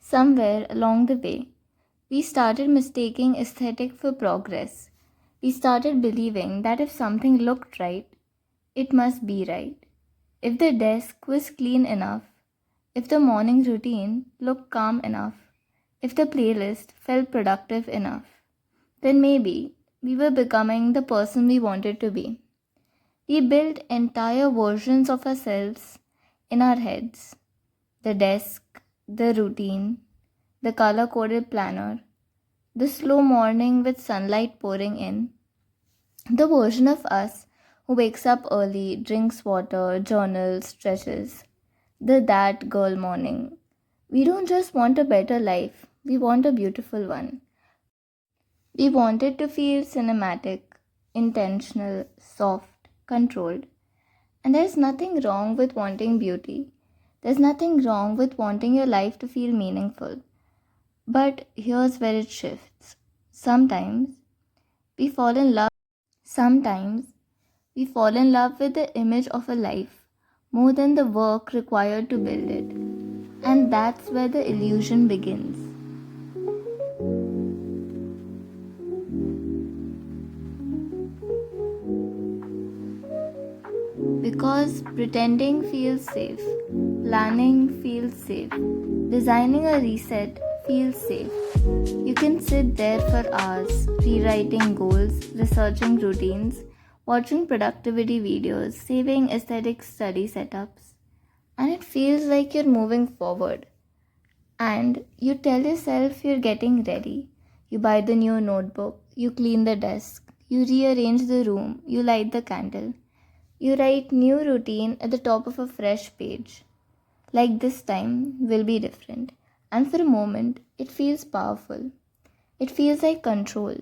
Somewhere along the way, we started mistaking aesthetic for progress. We started believing that if something looked right, it must be right. If the desk was clean enough, if the morning routine looked calm enough, if the playlist felt productive enough, then maybe we were becoming the person we wanted to be. We built entire versions of ourselves in our heads: the desk, the routine, the color coded planner, the slow morning with sunlight pouring in, the version of us who wakes up early, drinks water, journals, stretches, the that girl morning. We don't just want a better life, we want a beautiful one. We want it to feel cinematic, intentional, soft, controlled. And there's nothing wrong with wanting beauty. There's nothing wrong with wanting your life to feel meaningful. But here's where it shifts. Sometimes we fall in love. Sometimes we fall in love with the image of a life more than the work required to build it. And that's where the illusion begins. Because pretending feels safe, planning feels safe, designing a reset feels safe. You can sit there for hours, rewriting goals, researching routines, watching productivity videos, saving aesthetic study setups, and it feels like you're moving forward. And you tell yourself you're getting ready. You buy the new notebook, you clean the desk, you rearrange the room, you light the candle. You write new routine at the top of a fresh page. Like this time will be different. And for a moment, it feels powerful. It feels like control.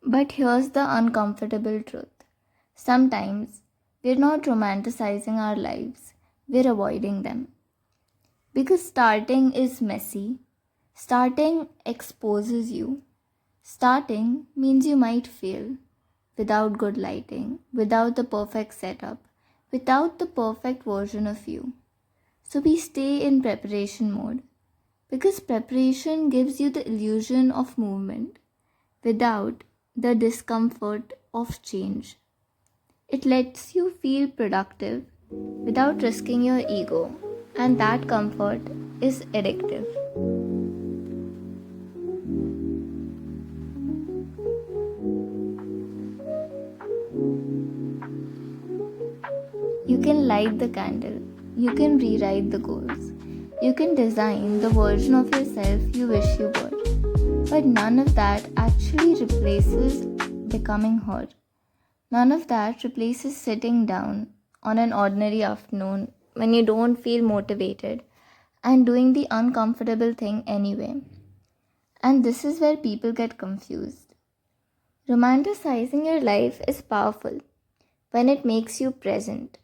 But here's the uncomfortable truth. Sometimes we're not romanticizing our lives, we're avoiding them. Because starting is messy. Starting exposes you. Starting means you might fail. Without good lighting, without the perfect setup, without the perfect version of you. So we stay in preparation mode because preparation gives you the illusion of movement without the discomfort of change. It lets you feel productive without risking your ego, and that comfort is addictive. You can light the candle, you can rewrite the goals, you can design the version of yourself you wish you were. But none of that actually replaces becoming her. None of that replaces sitting down on an ordinary afternoon when you don't feel motivated and doing the uncomfortable thing anyway. And this is where people get confused. Romanticizing your life is powerful when it makes you present.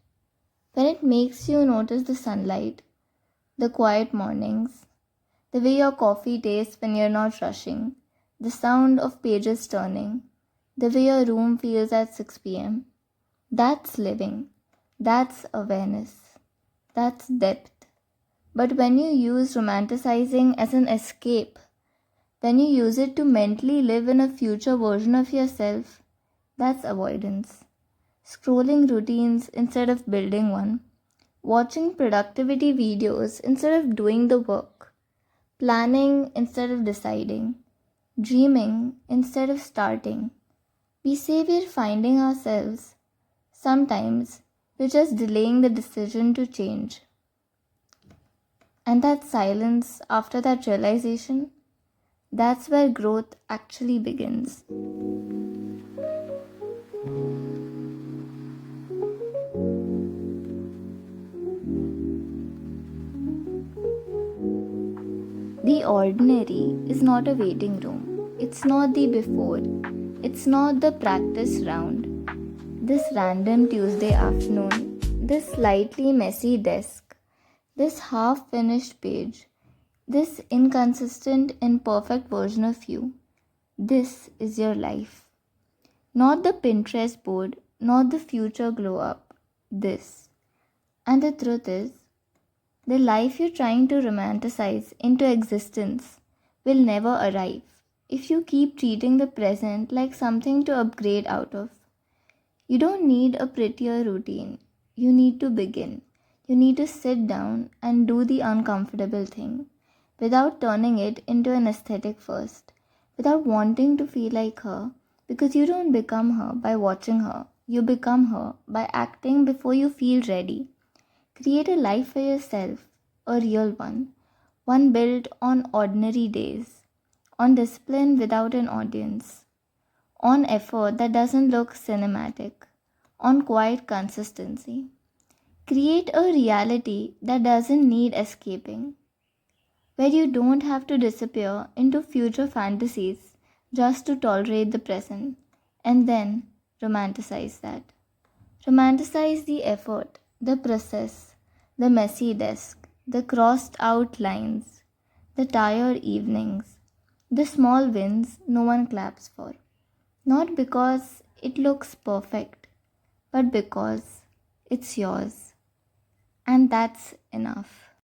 When it makes you notice the sunlight, the quiet mornings, the way your coffee tastes when you're not rushing, the sound of pages turning, the way your room feels at 6 p.m. That's living. That's awareness. That's depth. But when you use romanticizing as an escape, when you use it to mentally live in a future version of yourself, that's avoidance. Scrolling routines instead of building one, watching productivity videos instead of doing the work, planning instead of deciding, dreaming instead of starting. We say we're finding ourselves. Sometimes we're just delaying the decision to change. And that silence after that realization, that's where growth actually begins. The ordinary is not a waiting room. It's not the before. It's not the practice round. This random Tuesday afternoon, this slightly messy desk, this half finished page, this inconsistent, imperfect version of you. This is your life. Not the Pinterest board, not the future glow up. This. And the truth is, the life you're trying to romanticize into existence will never arrive if you keep treating the present like something to upgrade out of. You don't need a prettier routine. You need to begin. You need to sit down and do the uncomfortable thing without turning it into an aesthetic first, without wanting to feel like her, because you don't become her by watching her. You become her by acting before you feel ready. Create a life for yourself, a real one built on ordinary days, on discipline without an audience, on effort that doesn't look cinematic, on quiet consistency. Create a reality that doesn't need escaping, where you don't have to disappear into future fantasies just to tolerate the present, and then romanticize that. Romanticize the effort, the process, the messy desk, the crossed out lines, the tired evenings, the small wins no one claps for. Not because it looks perfect, but because it's yours. And that's enough.